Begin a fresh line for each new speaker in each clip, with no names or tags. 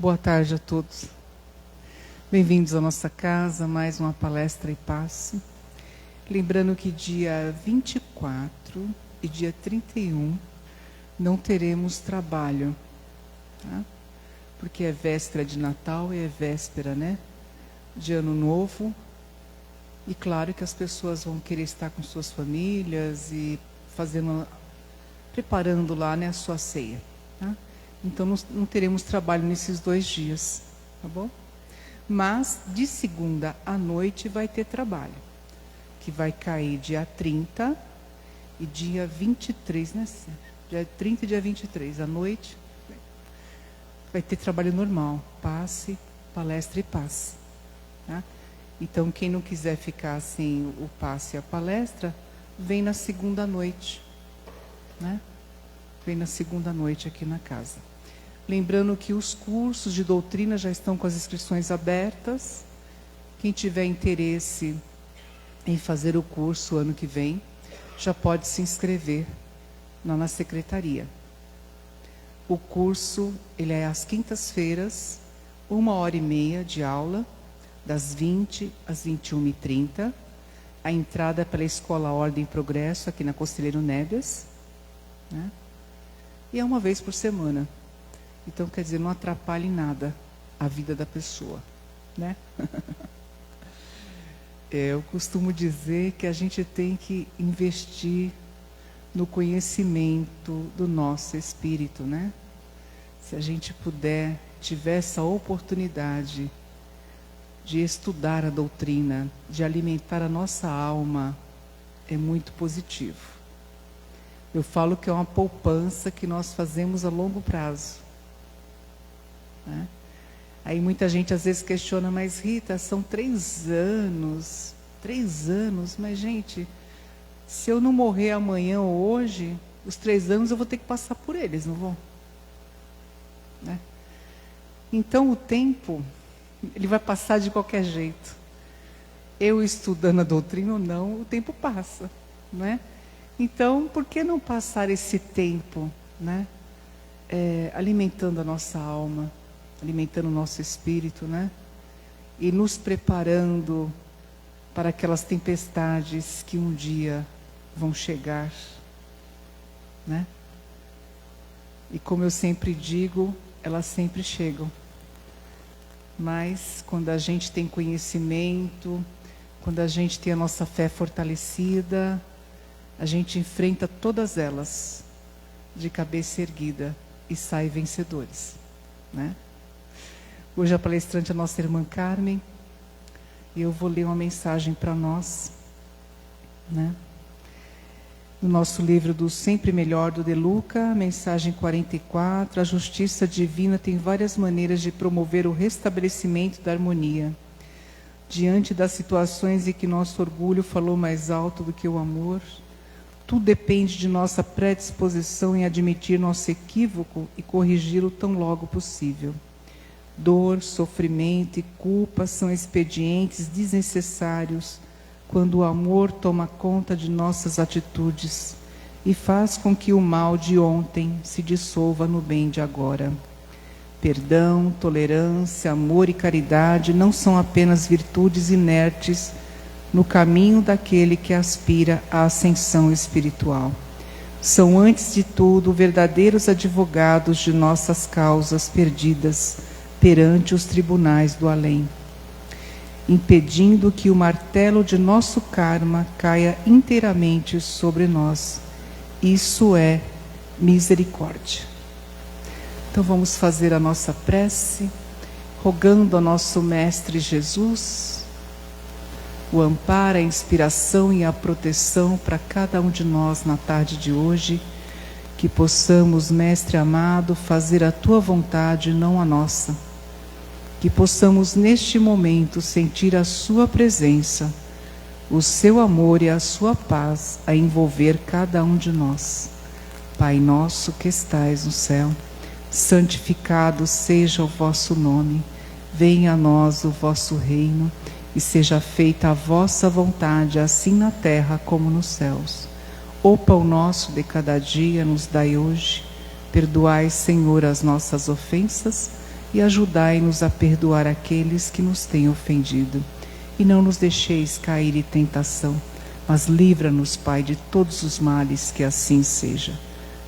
Boa tarde a todos. Bem-vindos à nossa casa, mais uma palestra e passe. Lembrando que dia 24 e dia 31 não teremos trabalho, tá? Porque é véspera de Natal e é véspera, né, de Ano Novo. E claro que as pessoas vão querer estar com suas famílias e preparando lá, né, a sua ceia, tá? Então não teremos trabalho nesses 2 dias, tá bom? Mas de segunda à noite vai ter trabalho, que vai cair dia 30 e dia 23, né? Dia 30 e dia 23 à noite. Vai ter trabalho normal, passe, palestra e passe, tá? Então quem não quiser ficar sem o passe e a palestra, vem na segunda noite, né? Vem na segunda noite aqui na casa. Lembrando que os cursos de doutrina já estão com as inscrições abertas. Quem tiver interesse em fazer o curso ano que vem, já pode se inscrever lá na secretaria. O curso, ele é às quintas-feiras, 1h30 de aula, das 20 às 21h30. A entrada é pela Escola Ordem e Progresso, aqui na Conselheiro Nébias, né? E é uma vez por semana. Então, quer dizer, não atrapalha em nada a vida da pessoa, né? Eu costumo dizer que a gente tem que investir no conhecimento do nosso espírito, né? Se a gente tiver essa oportunidade de estudar a doutrina, de alimentar a nossa alma, é muito positivo. Eu falo que é uma poupança que nós fazemos a longo prazo, né? Aí muita gente às vezes questiona, mas Rita, são 3 anos, mas gente, se eu não morrer amanhã ou hoje, os 3 anos eu vou ter que passar por eles, não vou? Né? Então o tempo, ele vai passar de qualquer jeito. Eu estudando a doutrina ou não, o tempo passa, né? Então, por que não passar esse tempo, né? Alimentando a nossa alma, alimentando o nosso espírito, né? E nos preparando para aquelas tempestades que um dia vão chegar, né? E como eu sempre digo, elas sempre chegam. Mas quando a gente tem conhecimento, quando a gente tem a nossa fé fortalecida, a gente enfrenta todas elas de cabeça erguida e sai vencedores, né? Hoje a palestrante é a nossa irmã Carmen, e eu vou ler uma mensagem para nós, né? No nosso livro do Sempre Melhor, do De Luca, mensagem 44, a justiça divina tem várias maneiras de promover o restabelecimento da harmonia. Diante das situações em que nosso orgulho falou mais alto do que o amor, tudo depende de nossa predisposição em admitir nosso equívoco e corrigi-lo tão logo possível. Dor, sofrimento e culpa são expedientes desnecessários quando o amor toma conta de nossas atitudes e faz com que o mal de ontem se dissolva no bem de agora. Perdão, tolerância, amor e caridade não são apenas virtudes inertes no caminho daquele que aspira à ascensão espiritual. São, antes de tudo, verdadeiros advogados de nossas causas perdidas perante os tribunais do além, impedindo que o martelo de nosso karma caia inteiramente sobre nós. Isso é misericórdia. Então vamos fazer a nossa prece, rogando ao nosso Mestre Jesus o amparo, a inspiração e a proteção para cada um de nós na tarde de hoje, que possamos, Mestre amado, fazer a Tua vontade e não a nossa. Que possamos neste momento sentir a Sua presença, o Seu amor e a Sua paz a envolver cada um de nós. Pai nosso que estais no céu, santificado seja o vosso nome, venha a nós o vosso reino e seja feita a vossa vontade, assim na terra como nos céus. O pão nosso de cada dia nos dai hoje, perdoai, Senhor, as nossas ofensas, e ajudai-nos a perdoar aqueles que nos têm ofendido. E não nos deixeis cair em tentação, mas livra-nos, Pai, de todos os males, que assim seja.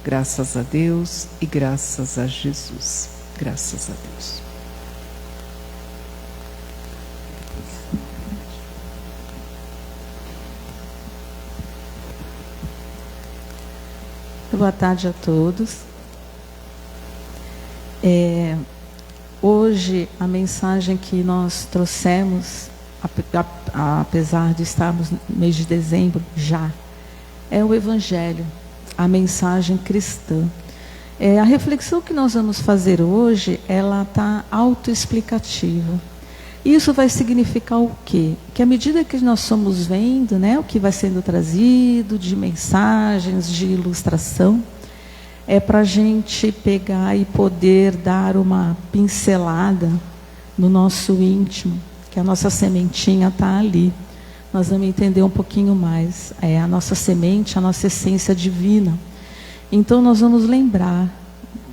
Graças a Deus e graças a Jesus. Graças a Deus.
Boa tarde a todos. Hoje a mensagem que nós trouxemos, apesar de estarmos no mês de dezembro já, é o Evangelho, a mensagem cristã. A reflexão que nós vamos fazer hoje, ela está autoexplicativa. Isso vai significar o quê? Que à medida que nós somos vendo, né, o que vai sendo trazido de mensagens, de ilustração, é para a gente pegar e poder dar uma pincelada no nosso íntimo, que a nossa sementinha está ali. Nós vamos entender um pouquinho mais. A nossa semente, a nossa essência divina. Então nós vamos lembrar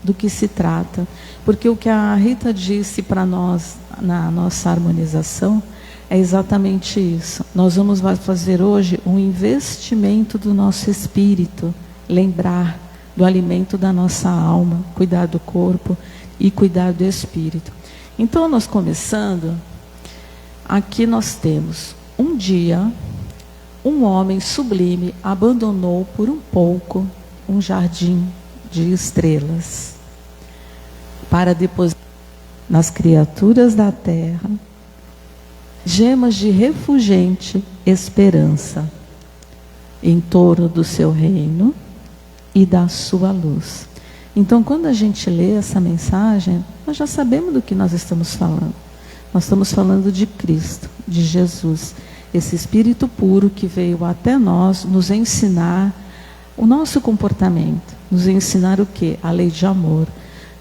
do que se trata. Porque o que a Rita disse para nós na nossa harmonização é exatamente isso. Nós vamos fazer hoje um investimento do nosso espírito, lembrar do alimento da nossa alma, cuidar do corpo e cuidar do espírito. Então nós começando, aqui nós temos um dia, um homem sublime abandonou por um pouco um jardim de estrelas para depositar nas criaturas da terra gemas de refulgente esperança em torno do seu reino e da sua luz. Então, quando a gente lê essa mensagem, nós já sabemos do que nós estamos falando. Nós estamos falando de Cristo, de Jesus, esse Espírito puro que veio até nós nos ensinar o nosso comportamento, nos ensinar o quê? A lei de amor,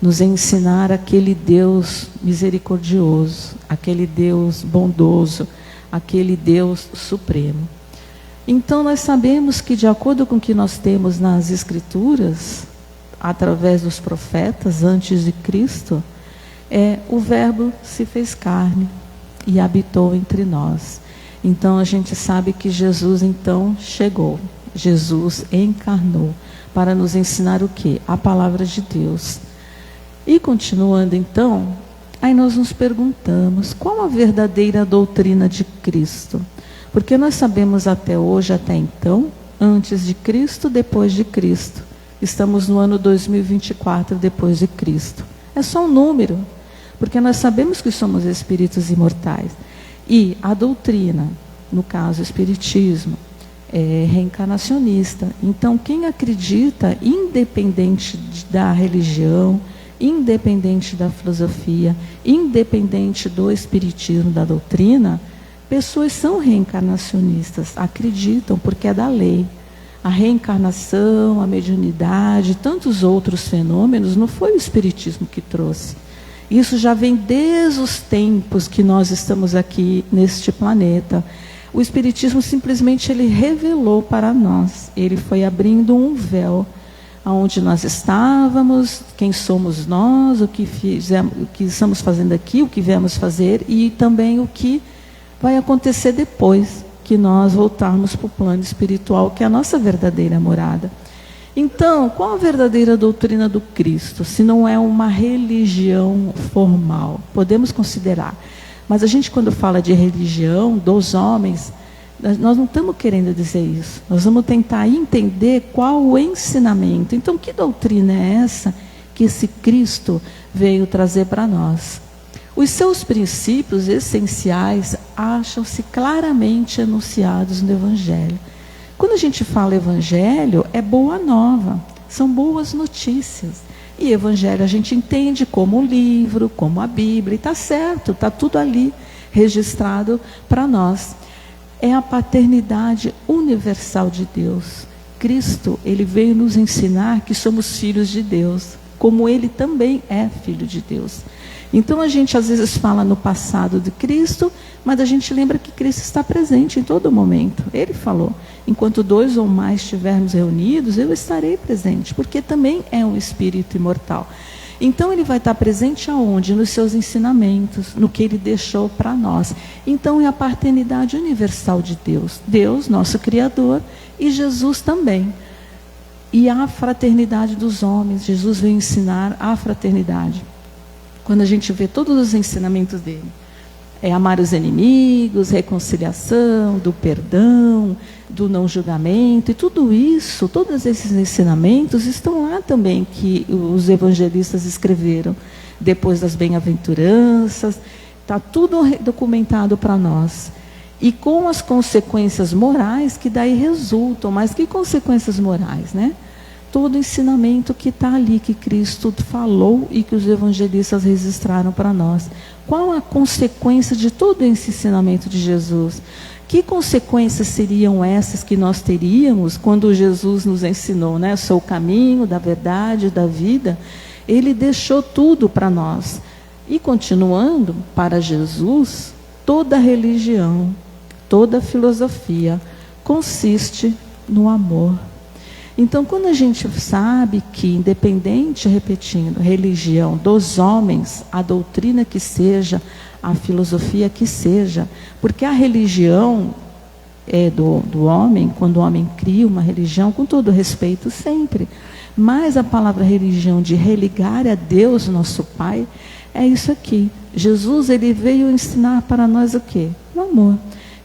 nos ensinar aquele Deus misericordioso, aquele Deus bondoso, aquele Deus supremo. Então nós sabemos que, de acordo com o que nós temos nas Escrituras, através dos profetas antes de Cristo, o Verbo se fez carne e habitou entre nós. Então a gente sabe que Jesus então chegou, Jesus encarnou para nos ensinar o quê? A palavra de Deus. E continuando então, aí nós nos perguntamos, qual a verdadeira doutrina de Cristo? Porque nós sabemos até hoje, até então, antes de Cristo, depois de Cristo. Estamos no ano 2024 depois de Cristo. É só um número, porque nós sabemos que somos espíritos imortais. E a doutrina, no caso o espiritismo, é reencarnacionista. Então quem acredita, independente da religião, independente da filosofia, independente do espiritismo, da doutrina, pessoas são reencarnacionistas, acreditam, porque é da lei. A reencarnação, a mediunidade, tantos outros fenômenos, não foi o espiritismo que trouxe. Isso já vem desde os tempos que nós estamos aqui neste planeta. O espiritismo simplesmente ele revelou para nós, ele foi abrindo um véu aonde nós estávamos, quem somos nós, o que fizemos, o que estamos fazendo aqui, o que viemos fazer e também o que vai acontecer depois que nós voltarmos para o plano espiritual, que é a nossa verdadeira morada. Então, qual a verdadeira doutrina do Cristo, se não é uma religião formal? Podemos considerar. Mas a gente, quando fala de religião dos homens, nós não estamos querendo dizer isso. Nós vamos tentar entender qual o ensinamento. Então, que doutrina é essa que esse Cristo veio trazer para nós? Os seus princípios essenciais acham-se claramente enunciados no Evangelho. Quando a gente fala Evangelho, é boa nova, são boas notícias. E Evangelho a gente entende como um livro, como a Bíblia, e está certo, está tudo ali registrado para nós. É a paternidade universal de Deus. Cristo, ele veio nos ensinar que somos filhos de Deus, como ele também é filho de Deus. Então a gente às vezes fala no passado de Cristo, mas a gente lembra que Cristo está presente em todo momento. Ele falou, enquanto 2 ou mais estivermos reunidos, eu estarei presente, porque também é um espírito imortal. Então ele vai estar presente aonde? Nos seus ensinamentos, no que ele deixou para nós. Então é a paternidade universal de Deus. Deus, nosso Criador, e Jesus também. E a fraternidade dos homens. Jesus veio ensinar a fraternidade. Quando a gente vê todos os ensinamentos dele, é amar os inimigos, reconciliação, do perdão, do não julgamento, e tudo isso, todos esses ensinamentos estão lá também que os evangelistas escreveram, depois das bem-aventuranças, está tudo documentado para nós. E com as consequências morais que daí resultam, mas que consequências morais, né? Todo ensinamento que está ali, que Cristo falou e que os evangelistas registraram para nós. Qual a consequência de todo esse ensinamento de Jesus? Que consequências seriam essas que nós teríamos quando Jesus nos ensinou, né? Eu sou o caminho, da verdade, da vida. Ele deixou tudo para nós. E continuando, para Jesus, toda religião, toda filosofia consiste no amor. Então, quando a gente sabe que, independente, repetindo, religião dos homens, a doutrina que seja, a filosofia que seja, porque a religião é do homem, quando o homem cria uma religião, com todo respeito sempre, mas a palavra religião, de religar a Deus, nosso Pai, é isso aqui. Jesus, ele veio ensinar para nós o quê? O amor.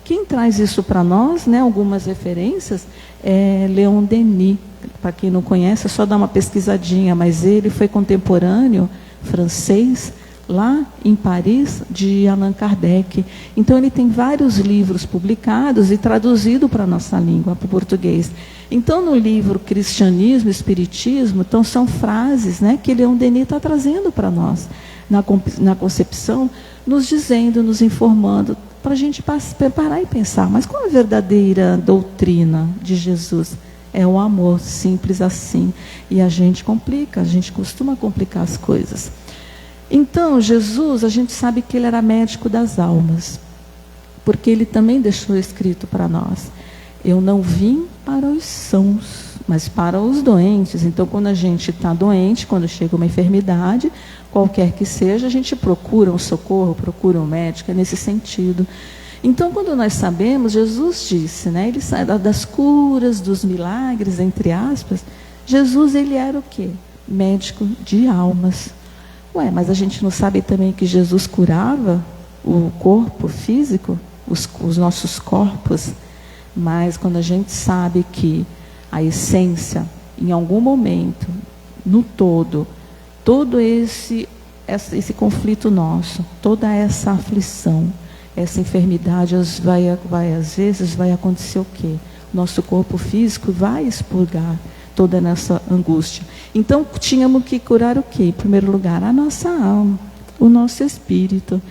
Quem traz isso para nós, né, algumas referências, é Leon Denis. Para quem não conhece, é só dar uma pesquisadinha, mas ele foi contemporâneo francês, lá em Paris, de Allan Kardec. Então ele tem vários livros publicados e traduzido para a nossa língua, para o português. Então no livro Cristianismo e Espiritismo, então são frases, né, que Leon Denis está trazendo para nós, na concepção, nos dizendo, nos informando, para a gente parar e pensar, mas qual é a verdadeira doutrina de Jesus? É o amor, simples assim. E a gente complica, a gente costuma complicar as coisas. Então, Jesus, a gente sabe que ele era médico das almas, porque ele também deixou escrito para nós: eu não vim para os sãos, mas para os doentes. Então, quando a gente está doente, quando chega uma enfermidade, qualquer que seja, a gente procura um socorro, procura um médico, é nesse sentido. Então, quando nós sabemos, Jesus disse, né, ele sai das curas, dos milagres, entre aspas, Jesus, ele era o quê? Médico de almas. Ué, mas a gente não sabe também que Jesus curava o corpo físico, os nossos corpos? Mas quando a gente sabe que a essência, em algum momento, no todo esse conflito nosso, toda essa aflição, essa enfermidade, às vezes vai acontecer o quê? Nosso corpo físico vai expurgar toda essa angústia. Então, tínhamos que curar o quê? Em primeiro lugar, a nossa alma, o nosso espírito.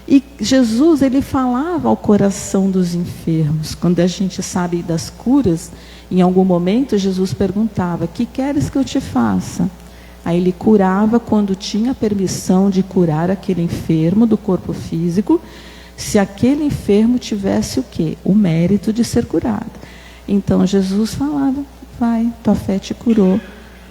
E Jesus, ele falava ao coração dos enfermos. Quando a gente sabe das curas, em algum momento, Jesus perguntava: que queres que eu te faça? Aí ele curava quando tinha permissão de curar aquele enfermo do corpo físico, se aquele enfermo tivesse o quê? O mérito de ser curado. Então Jesus falava: vai, tua fé te curou,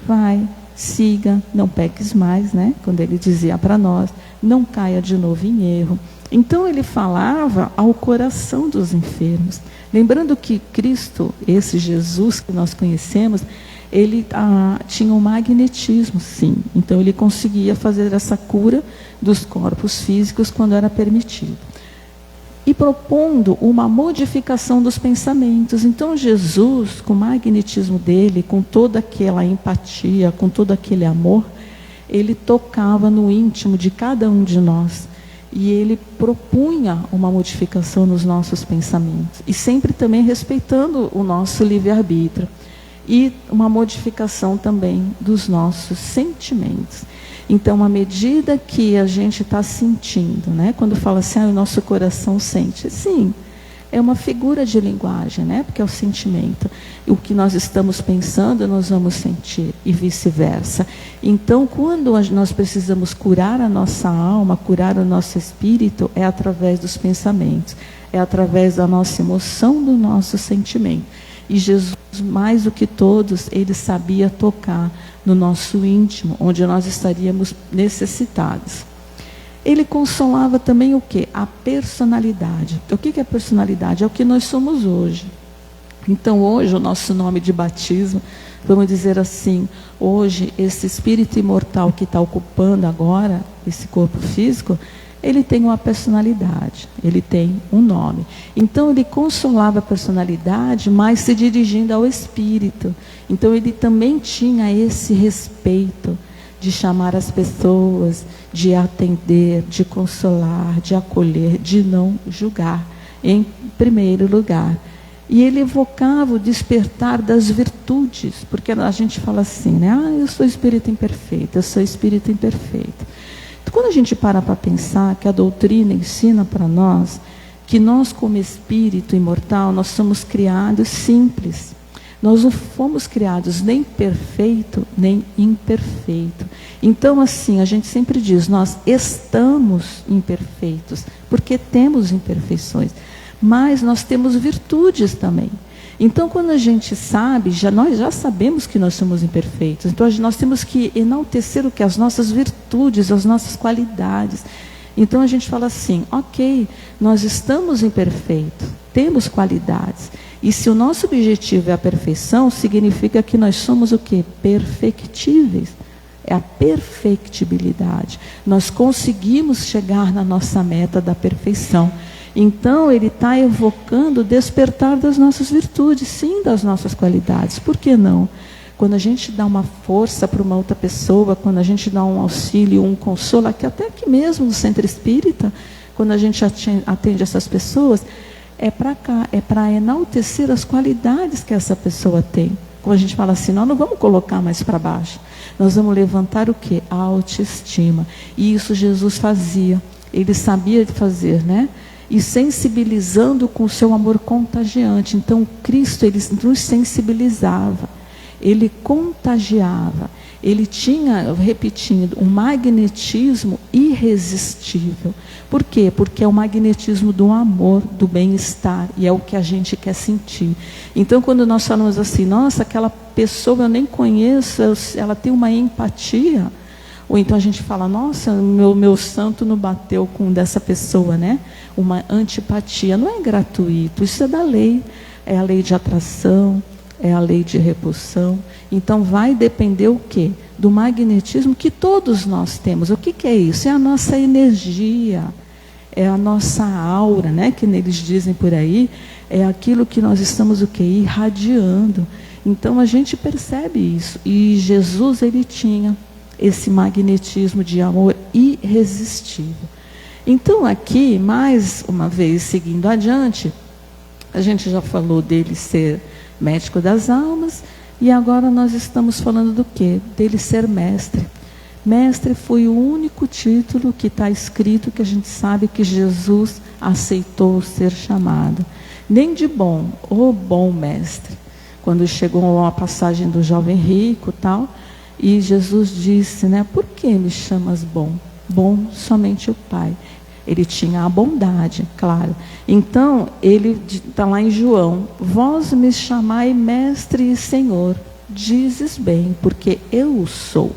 vai, siga, não peques mais, né? Quando ele dizia para nós, não caia de novo em erro. Então ele falava ao coração dos enfermos. Lembrando que Cristo, esse Jesus que nós conhecemos, ele tinha um magnetismo, sim. Então ele conseguia fazer essa cura dos corpos físicos quando era permitido. E propondo uma modificação dos pensamentos. Então Jesus, com o magnetismo dele, com toda aquela empatia, com todo aquele amor, ele tocava no íntimo de cada um de nós. E ele propunha uma modificação nos nossos pensamentos. E sempre também respeitando o nosso livre-arbítrio. E uma modificação também dos nossos sentimentos. Então, à medida que a gente está sentindo, né? Quando fala assim, o nosso coração sente. Sim, é uma figura de linguagem, né? Porque é o sentimento. O que nós estamos pensando, nós vamos sentir, e vice-versa. Então, quando nós precisamos curar a nossa alma, curar o nosso espírito, é através dos pensamentos. É através da nossa emoção, do nosso sentimento. E Jesus, mais do que todos, ele sabia tocar no nosso íntimo, onde nós estaríamos necessitados. Ele consolava também o quê? A personalidade. O que é a personalidade? É o que nós somos hoje. Então hoje o nosso nome de batismo, vamos dizer assim, hoje esse espírito imortal que está ocupando agora esse corpo físico, ele tem uma personalidade, ele tem um nome. Então ele consolava a personalidade, mas se dirigindo ao espírito. Então ele também tinha esse respeito de chamar as pessoas, de atender, de consolar, de acolher, de não julgar, em primeiro lugar. E ele evocava o despertar das virtudes, porque a gente fala assim, né? Eu sou espírito imperfeito, eu sou espírito imperfeito. Então, quando a gente para pensar que a doutrina ensina para nós que nós, como espírito imortal, nós somos criados simples. Nós não fomos criados nem perfeito, nem imperfeito. Então, assim, a gente sempre diz, nós estamos imperfeitos, porque temos imperfeições. Mas nós temos virtudes também. Então, quando a gente sabe, nós já sabemos que nós somos imperfeitos. Então, nós temos que enaltecer o que? As nossas virtudes, as nossas qualidades. Então, a gente fala assim, ok, nós estamos imperfeitos, temos qualidades. E se o nosso objetivo é a perfeição, significa que nós somos o quê? Perfectíveis. É a perfectibilidade. Nós conseguimos chegar na nossa meta da perfeição. Então, ele está evocando o despertar das nossas virtudes, sim, das nossas qualidades. Por que não? Quando a gente dá uma força para uma outra pessoa, quando a gente dá um auxílio, um consolo, até aqui mesmo no centro espírita, quando a gente atende essas pessoas, é para cá, é para enaltecer as qualidades que essa pessoa tem. Quando a gente fala assim, nós não vamos colocar mais para baixo, nós vamos levantar o quê? A autoestima. E isso Jesus fazia, ele sabia de fazer, né? E sensibilizando com o seu amor contagiante. Então, Cristo, ele nos sensibilizava, ele contagiava, ele tinha, repetindo, um magnetismo irresistível. Por quê? Porque é o magnetismo do amor, do bem-estar, e é o que a gente quer sentir. Então, quando nós falamos assim, nossa, aquela pessoa eu nem conheço, ela tem uma empatia. Ou então a gente fala, nossa, meu santo não bateu com dessa pessoa, né? Uma antipatia. Não é gratuito, isso é da lei. É a lei de atração, é a lei de repulsão. Então vai depender o quê? Do magnetismo que todos nós temos. O que é isso? É a nossa energia, é a nossa aura, né? Que eles dizem por aí, é aquilo que nós estamos o quê? Irradiando. Então a gente percebe isso. E Jesus, ele tinha esse magnetismo de amor irresistível. Então aqui, mais uma vez, seguindo adiante, a gente já falou dele ser médico das almas, e agora nós estamos falando do quê? Dele ser mestre. Mestre foi o único título que está escrito que a gente sabe que Jesus aceitou ser chamado. Nem de bom, ô bom mestre. Quando chegou a passagem do jovem rico e tal, e Jesus disse, né, por que me chamas bom? Bom somente o Pai. Ele tinha a bondade, claro. Então, ele está lá em João, vós me chamai mestre e senhor, dizes bem, porque eu o sou.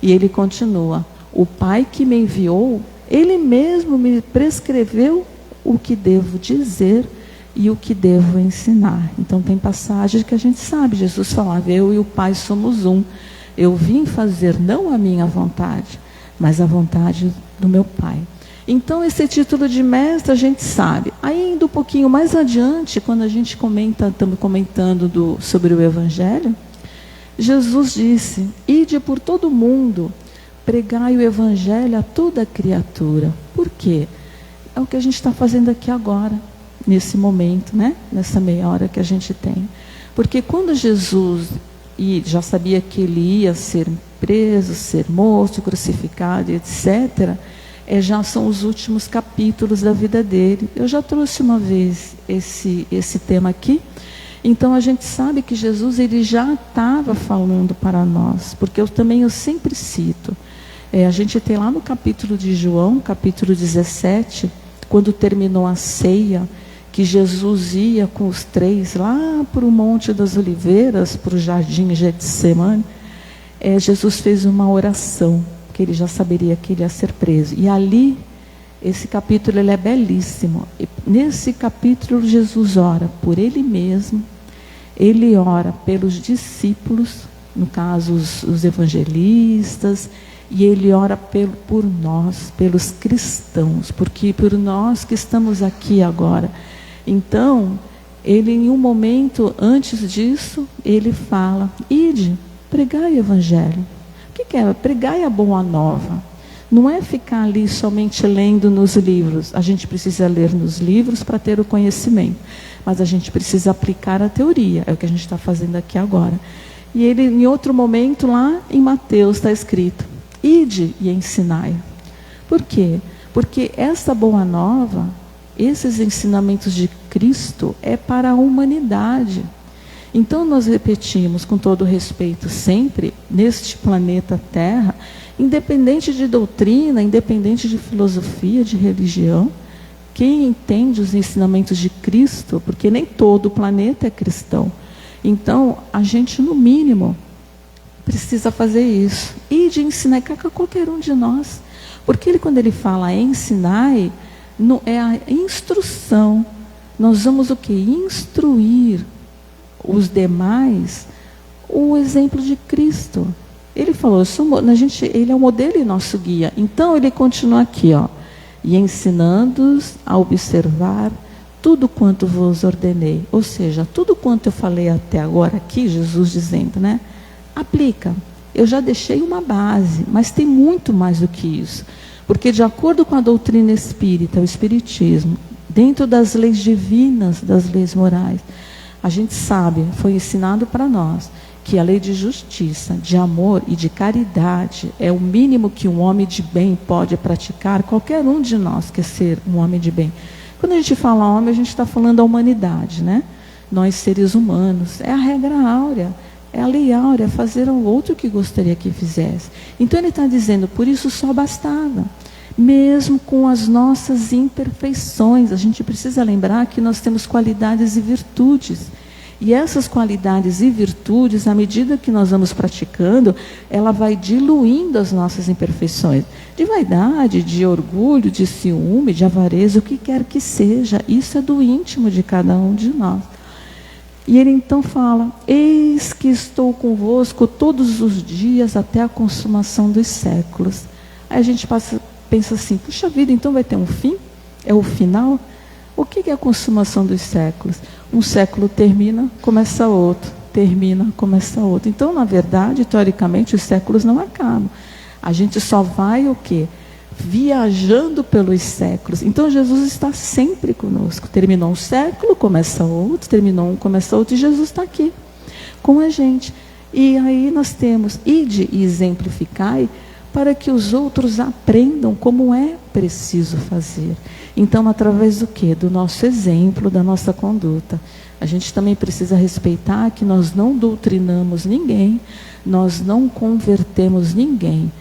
E ele continua, o Pai que me enviou, ele mesmo me prescreveu o que devo dizer e o que devo ensinar. Então, tem passagens que a gente sabe, Jesus falava, eu e o Pai somos um. Eu vim fazer não a minha vontade, mas a vontade do meu Pai. Então, esse título de mestre a gente sabe. Aí, indo um pouquinho mais adiante, quando a gente estamos comentando sobre o Evangelho, Jesus disse, ide por todo o mundo, pregai o Evangelho a toda criatura. Por quê? É o que a gente está fazendo aqui agora, nesse momento, né? Nessa meia hora que a gente tem. Porque quando Jesus... e já sabia que ele ia ser preso, ser morto, crucificado, etc., já são os últimos capítulos da vida dele. Eu já trouxe uma vez esse tema aqui. Então, a gente sabe que Jesus ele já estava falando para nós, porque eu sempre cito. A gente tem lá no capítulo de João, capítulo 17, quando terminou a ceia, que que Jesus ia com os 3 lá para o Monte das Oliveiras, para o Jardim Getsemane, Jesus fez uma oração, que ele já saberia que ele ia ser preso. E ali, esse capítulo ele é belíssimo. E nesse capítulo Jesus ora por ele mesmo, ele ora pelos discípulos, no caso os evangelistas, e ele ora por nós, pelos cristãos, porque por nós que estamos aqui agora. Então, ele em um momento antes disso, ele fala: ide, pregai o evangelho. O que é? Pregai a boa nova. Não é ficar ali somente lendo nos livros. A gente precisa ler nos livros para ter o conhecimento, mas a gente precisa aplicar a teoria. É o que a gente está fazendo aqui agora. E ele, em outro momento, lá em Mateus, está escrito: ide e ensinai. Por quê? Porque essa boa nova, esses ensinamentos de Cristo, é para a humanidade. Então nós repetimos com todo respeito sempre, neste planeta Terra, independente de doutrina, independente de filosofia, de religião, quem entende os ensinamentos de Cristo, porque nem todo o planeta é cristão. Então, a gente, no mínimo, precisa fazer isso. E de ensinar a qualquer um de nós. Porque ele, quando ele fala ensinar, não é a instrução. Nós vamos o quê? Instruir os demais o exemplo de Cristo. Ele falou, ele é o modelo e nosso guia. Então, ele continua aqui, ó. E ensinando-os a observar tudo quanto vos ordenei. Ou seja, tudo quanto eu falei até agora aqui, Jesus dizendo, né? Aplica. Eu já deixei uma base, mas tem muito mais do que isso. Porque de acordo com a doutrina espírita, o espiritismo, dentro das leis divinas, das leis morais, a gente sabe, foi ensinado para nós, que a lei de justiça, de amor e de caridade é o mínimo que um homem de bem pode praticar. Qualquer um de nós quer ser um homem de bem. Quando a gente fala homem, a gente está falando da humanidade, né? Nós, seres humanos, é a regra áurea, é a lei áurea, fazer ao outro o que gostaria que fizesse. Então ele está dizendo, por isso só bastava. Mesmo com as nossas imperfeições, a gente precisa lembrar que nós temos qualidades e virtudes. E essas qualidades e virtudes, à medida que nós vamos praticando, ela vai diluindo as nossas imperfeições. De vaidade, de orgulho, de ciúme, de avareza, o que quer que seja. Isso é do íntimo de cada um de nós. E ele então fala, eis que estou convosco todos os dias até a consumação dos séculos. Aí a gente pensa assim, puxa vida, então vai ter um fim? É o final? O que é a consumação dos séculos? Um século termina, começa outro. Termina, começa outro. Então, na verdade, teoricamente, os séculos não acabam. A gente só vai o quê? Viajando pelos séculos. Então, Jesus está sempre conosco. Terminou um século, começa outro. Terminou um, começa outro. E Jesus está aqui com a gente. E aí nós temos, ide e exemplificai, para que os outros aprendam como é preciso fazer. Então, através do quê? Do nosso exemplo, da nossa conduta. A gente também precisa respeitar que nós não doutrinamos ninguém, nós não convertemos ninguém.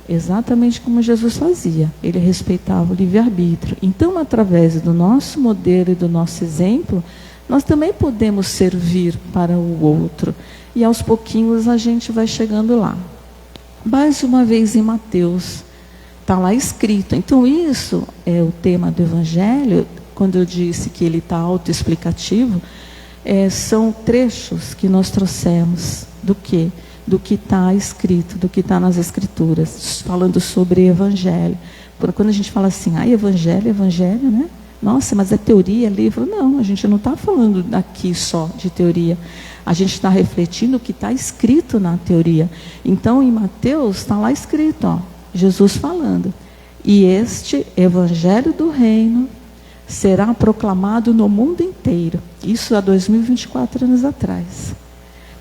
Exatamente como Jesus fazia. Ele respeitava o livre-arbítrio. Então, através do nosso modelo e do nosso exemplo, nós também podemos servir para o outro. E aos pouquinhos a gente vai chegando lá. Mais uma vez em Mateus, está lá escrito. Então isso é o tema do Evangelho. Quando eu disse que ele está autoexplicativo, são trechos que nós trouxemos do quê? Do que está escrito, do que está nas Escrituras, falando sobre Evangelho. Quando a gente fala assim, Evangelho, né? Nossa, mas é teoria, é livro? Não, a gente não está falando aqui só de teoria. A gente está refletindo o que está escrito na teoria. Então, em Mateus, está lá escrito, ó, Jesus falando. E este Evangelho do Reino será proclamado no mundo inteiro. Isso há 2024 anos atrás.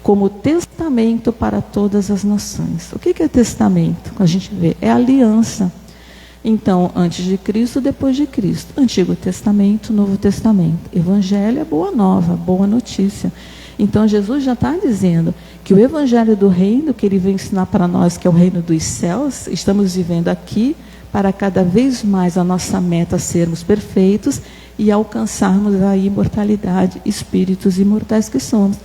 Como testamento para todas as nações. O que é testamento? A gente vê, é aliança. Então, antes de Cristo, depois de Cristo. Antigo Testamento, Novo Testamento. Evangelho é boa nova, boa notícia. Então, Jesus já está dizendo que o Evangelho do Reino, que ele vem ensinar para nós, que é o reino dos céus, estamos vivendo aqui para cada vez mais a nossa meta sermos perfeitos, e alcançarmos a imortalidade, espíritos imortais que somos.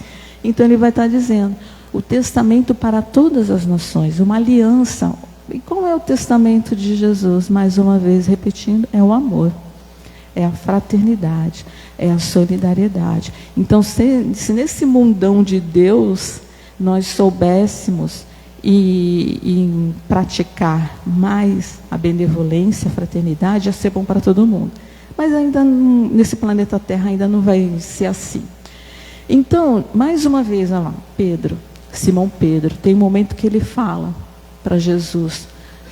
Então ele vai estar dizendo, o testamento para todas as nações, uma aliança. E qual é o testamento de Jesus? Mais uma vez repetindo, é o amor, é a fraternidade, é a solidariedade. Então se nesse mundão de Deus nós soubéssemos e praticar mais a benevolência, a fraternidade, ia ser bom para todo mundo. Mas ainda nesse planeta Terra ainda não vai ser assim. Então, mais uma vez, olha lá, Simão Pedro, tem um momento que ele fala para Jesus,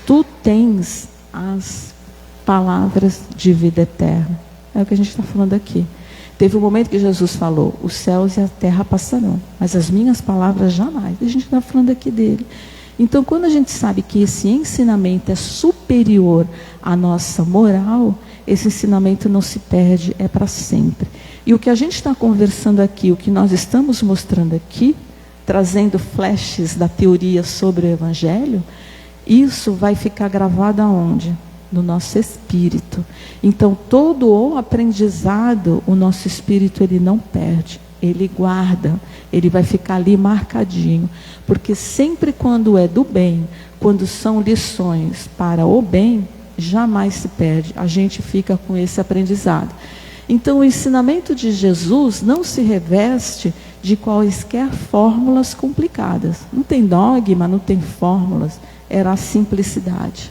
tu tens as palavras de vida eterna. É o que a gente está falando aqui. Teve um momento que Jesus falou, os céus e a terra passarão, mas as minhas palavras jamais. A gente está falando aqui dele. Então, quando a gente sabe que esse ensinamento é superior à nossa moral, esse ensinamento não se perde, é para sempre. E o que a gente está conversando aqui, o que nós estamos mostrando aqui, trazendo flashes da teoria sobre o Evangelho, isso vai ficar gravado aonde? No nosso espírito. Então, todo o aprendizado, o nosso espírito ele não perde, ele guarda, ele vai ficar ali marcadinho. Porque sempre quando é do bem, quando são lições para o bem, jamais se perde, a gente fica com esse aprendizado. Então, o ensinamento de Jesus não se reveste de quaisquer fórmulas complicadas. Não tem dogma, não tem fórmulas, era a simplicidade.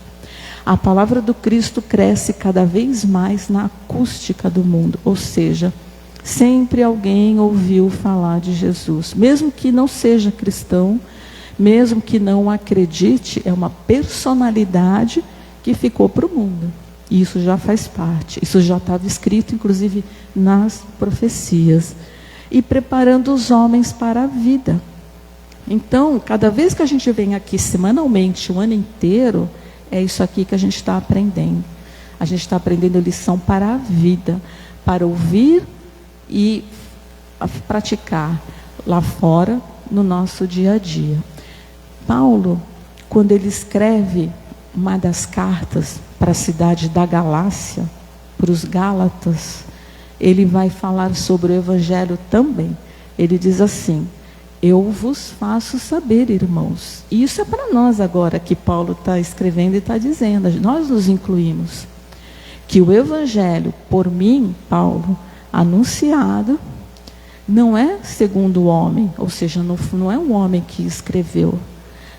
A palavra do Cristo cresce cada vez mais na acústica do mundo, ou seja, sempre alguém ouviu falar de Jesus, mesmo que não seja cristão, mesmo que não acredite, é uma personalidade que ficou para o mundo. E isso já faz parte, isso já estava escrito, inclusive, nas profecias. E preparando os homens para a vida. Então, cada vez que a gente vem aqui semanalmente, o ano inteiro, é isso aqui que a gente está aprendendo. A gente está aprendendo lição para a vida, para ouvir e praticar lá fora, no nosso dia a dia. Paulo, quando ele escreve uma das cartas para a cidade da Galácia, para os Gálatas, ele vai falar sobre o Evangelho também. Ele diz assim, eu vos faço saber, irmãos. E isso é para nós agora, que Paulo está escrevendo e está dizendo, nós nos incluímos, que o Evangelho, por mim, Paulo, anunciado, não é segundo o homem, ou seja, não é um homem que escreveu,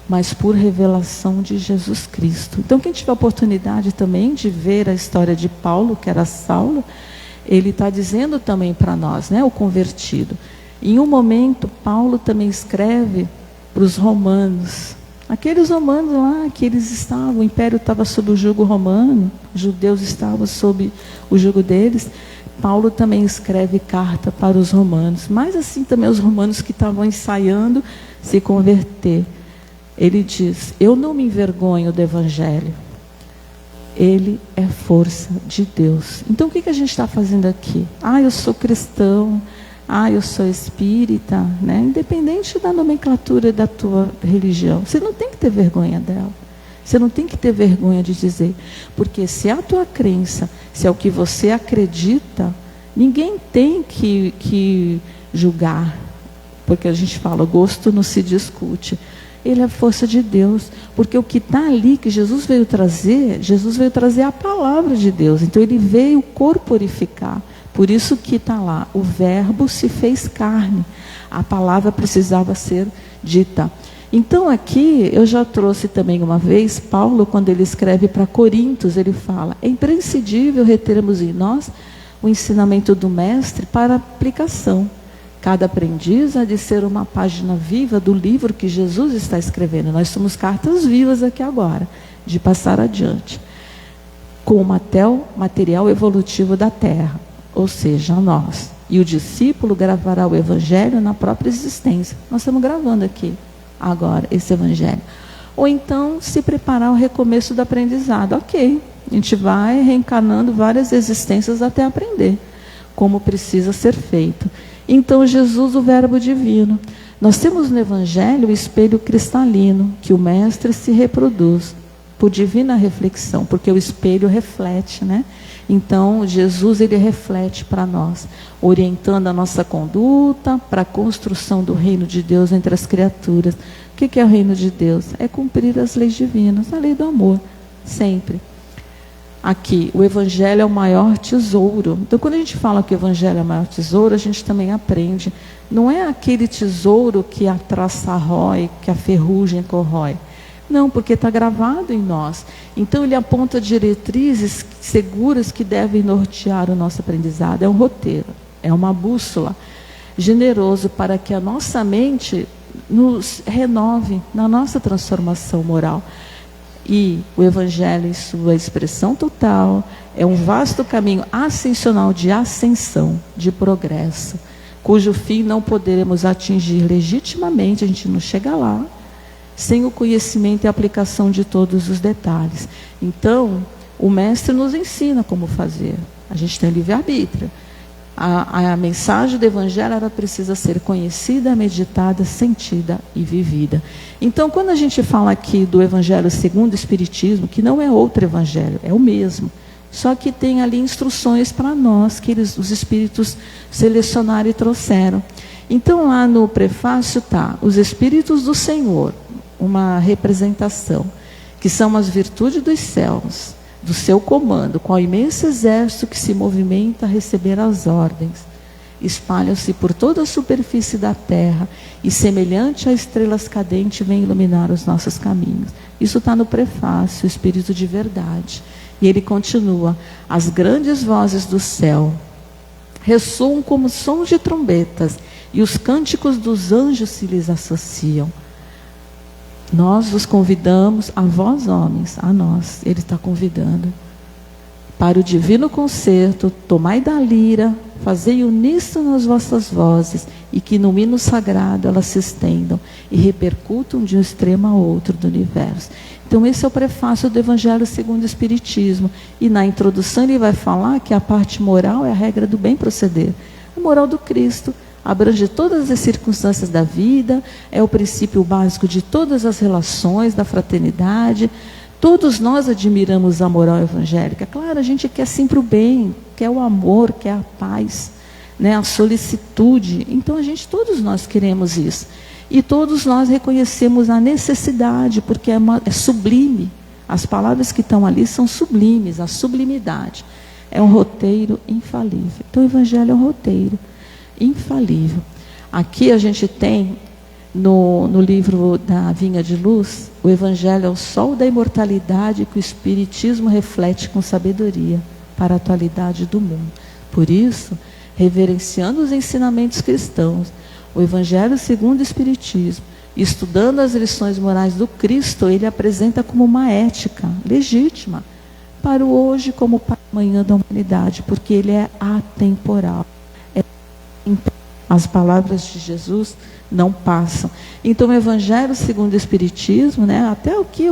mas por revelação de Jesus Cristo. Então, quem tiver a oportunidade também de ver a história de Paulo, que era Saulo, ele está dizendo também para nós, né, o convertido. Em um momento, Paulo também escreve para os romanos. Aqueles romanos lá que eles estavam, o império estava sob o jugo romano, os judeus estavam sob o jugo deles. Paulo também escreve carta para os romanos, mas assim também os romanos que estavam ensaiando se converter. Ele diz, eu não me envergonho do Evangelho. Ele é força de Deus. Então o que a gente está fazendo aqui? Eu sou cristão, eu sou espírita, né? Independente da nomenclatura da tua religião, você não tem que ter vergonha dela. Você não tem que ter vergonha de dizer, porque se é a tua crença, se é o que você acredita, ninguém tem que julgar, porque a gente fala, gosto não se discute. Ele é a força de Deus, porque o que está ali, que Jesus veio trazer a palavra de Deus, então ele veio corporificar, por isso que está lá, o verbo se fez carne, a palavra precisava ser dita. Então aqui, eu já trouxe também uma vez, Paulo, quando ele escreve para Coríntios, ele fala, é imprescindível retermos em nós o ensinamento do mestre para aplicação. Cada aprendiz há de ser uma página viva do livro que Jesus está escrevendo. Nós somos cartas vivas aqui agora, de passar adiante, com o material evolutivo da terra, ou seja, nós. E o discípulo gravará o Evangelho na própria existência. Nós estamos gravando aqui agora esse Evangelho. Ou então se preparar o recomeço do aprendizado. Ok, a gente vai reencarnando várias existências até aprender como precisa ser feito. Então Jesus, o verbo divino. Nós temos no Evangelho o espelho cristalino, que o Mestre se reproduz. por divina reflexão, porque o espelho reflete, né? Então, Jesus, ele reflete para nós, orientando a nossa conduta para a construção do reino de Deus entre as criaturas. O que é o reino de Deus? É cumprir as leis divinas, a lei do amor, sempre. Aqui, o Evangelho é o maior tesouro. Então, quando a gente fala que o Evangelho é o maior tesouro, a gente também aprende. Não é aquele tesouro que a traça rói, que a ferrugem corrói. Não, porque está gravado em nós. Então, ele aponta diretrizes seguras que devem nortear o nosso aprendizado. É um roteiro, é uma bússola generoso para que a nossa mente nos renove na nossa transformação moral. E o Evangelho, em sua expressão total, é um vasto caminho ascensional de ascensão, de progresso, cujo fim não poderemos atingir legitimamente, a gente não chega lá, sem o conhecimento e aplicação de todos os detalhes. Então, o Mestre nos ensina como fazer. A gente tem livre-arbítrio. A mensagem do Evangelho, ela precisa ser conhecida, meditada, sentida e vivida. Então, quando a gente fala aqui do Evangelho segundo o Espiritismo, que não é outro Evangelho, é o mesmo, só que tem ali instruções para nós, que os Espíritos selecionaram e trouxeram. Então, lá no prefácio está, os Espíritos do Senhor, uma representação, que são as virtudes dos céus, do seu comando, com o imenso exército que se movimenta a receber as ordens. Espalham-se por toda a superfície da terra e, semelhante a estrelas cadentes, vem iluminar os nossos caminhos. Isso está no prefácio, o Espírito de Verdade. E ele continua, as grandes vozes do céu ressoam como sons de trombetas e os cânticos dos anjos se lhes associam. Nós vos convidamos, a vós homens, a nós, ele está convidando, para o divino concerto, tomai da lira, fazei uníssono as vossas vozes, e que no hino sagrado elas se estendam e repercutam de um extremo a outro do universo. Então esse é o prefácio do Evangelho segundo o Espiritismo, e na introdução ele vai falar que a parte moral é a regra do bem proceder, a moral do Cristo, abrange todas as circunstâncias da vida, é o princípio básico de todas as relações, da fraternidade. Todos nós admiramos a moral evangélica. Claro, a gente quer sempre o bem, quer o amor, quer a paz, né? A solicitude. Então, todos nós queremos isso. E todos nós reconhecemos a necessidade, porque é sublime. As palavras que estão ali são sublimes, a sublimidade. É um roteiro infalível. Então, o Evangelho é um roteiro infalível. Aqui a gente tem no livro da Vinha de Luz, o Evangelho é o sol da imortalidade que o Espiritismo reflete com sabedoria para a atualidade do mundo. Por isso, reverenciando os ensinamentos cristãos, o Evangelho segundo o Espiritismo, estudando as lições morais do Cristo, ele apresenta como uma ética legítima para o hoje como para o amanhã da humanidade, porque ele é atemporal. As palavras de Jesus não passam. Então, o Evangelho segundo o Espiritismo, né, até o que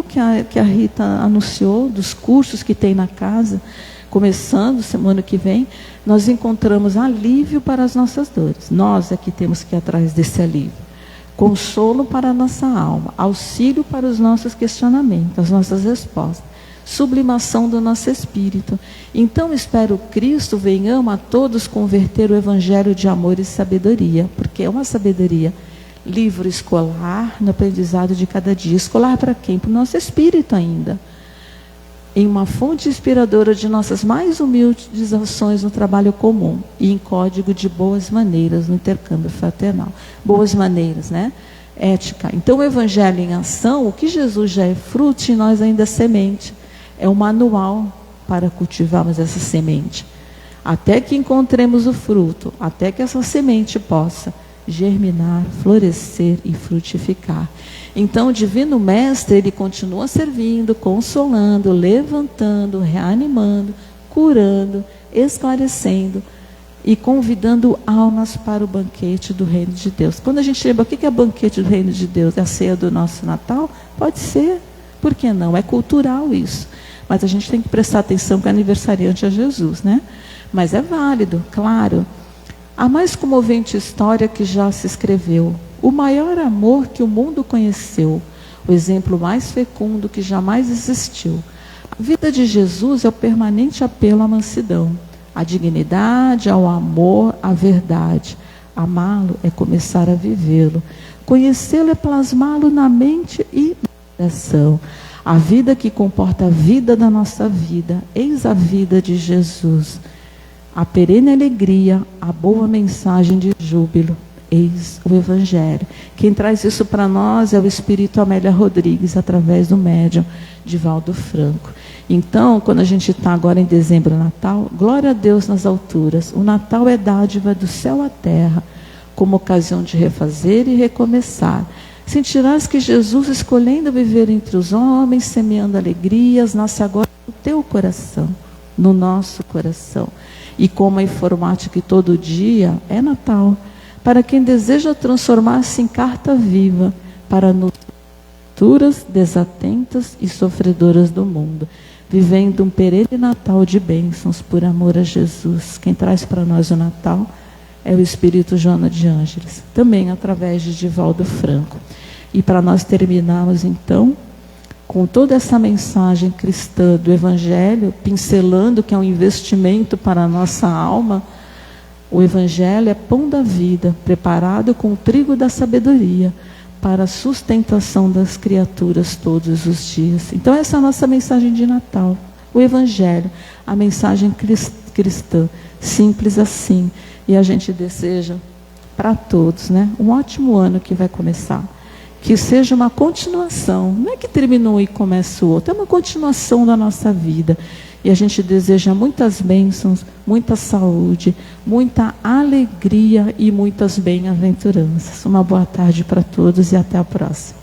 a Rita anunciou, dos cursos que tem na casa, começando semana que vem, nós encontramos alívio para as nossas dores. Nós é que temos que ir atrás desse alívio. Consolo para a nossa alma, auxílio para os nossos questionamentos, as nossas respostas. Sublimação do nosso espírito. Então espero Cristo venhamos a todos converter o Evangelho de amor e sabedoria, porque é uma sabedoria, livro escolar no aprendizado de cada dia. Escolar para quem? Para o nosso espírito ainda. Em uma fonte inspiradora de nossas mais humildes ações no trabalho comum e em código de boas maneiras no intercâmbio fraternal. Boas maneiras, né? Ética. Então o Evangelho em ação, o que Jesus já é fruto e nós ainda é semente. É um manual para cultivarmos essa semente. Até que encontremos o fruto, até que essa semente possa germinar, florescer e frutificar. Então o Divino Mestre, ele continua servindo, consolando, levantando, reanimando, curando, esclarecendo e convidando almas para o banquete do Reino de Deus. Quando a gente lembra o que é banquete do Reino de Deus? É a ceia do nosso Natal? Pode ser. Por que não? É cultural isso. Mas a gente tem que prestar atenção que o aniversariante é Jesus, né? Mas é válido, claro. A mais comovente história que já se escreveu. O maior amor que o mundo conheceu o exemplo mais fecundo que jamais existiu. A vida de Jesus é o permanente apelo à mansidão, à dignidade, ao amor, à verdade. Amá-lo é começar a vivê-lo. Conhecê-lo é plasmá-lo na mente e no coração. A vida que comporta a vida da nossa vida. Eis a vida de Jesus. A perene alegria, a boa mensagem de júbilo. Eis o Evangelho. Quem traz isso para nós é o Espírito Amélia Rodrigues, através do médium Divaldo Franco. Então, quando a gente está agora em dezembro, Natal, glória a Deus nas alturas. O Natal é dádiva do céu à terra, como ocasião de refazer e recomeçar. Sentirás que Jesus, escolhendo viver entre os homens, semeando alegrias, nasce agora no teu coração, no nosso coração. E como a informática que todo dia é Natal, para quem deseja transformar-se em carta viva, para futuras, desatentas e sofredoras do mundo, vivendo um perene Natal de bênçãos por amor a Jesus. Quem traz para nós o Natal é o Espírito Joana de Ângeles, também através de Divaldo Franco. E para nós terminarmos então, com toda essa mensagem cristã do Evangelho, pincelando que é um investimento para a nossa alma, o Evangelho é pão da vida, preparado com o trigo da sabedoria, para a sustentação das criaturas todos os dias. Então essa é a nossa mensagem de Natal, o Evangelho, a mensagem cristã, simples assim. E a gente deseja para todos, né, um ótimo ano que vai começar. Que seja uma continuação, não é que terminou e começa o outro, é uma continuação da nossa vida. E a gente deseja muitas bênçãos, muita saúde, muita alegria e muitas bem-aventuranças. Uma boa tarde para todos e até a próxima.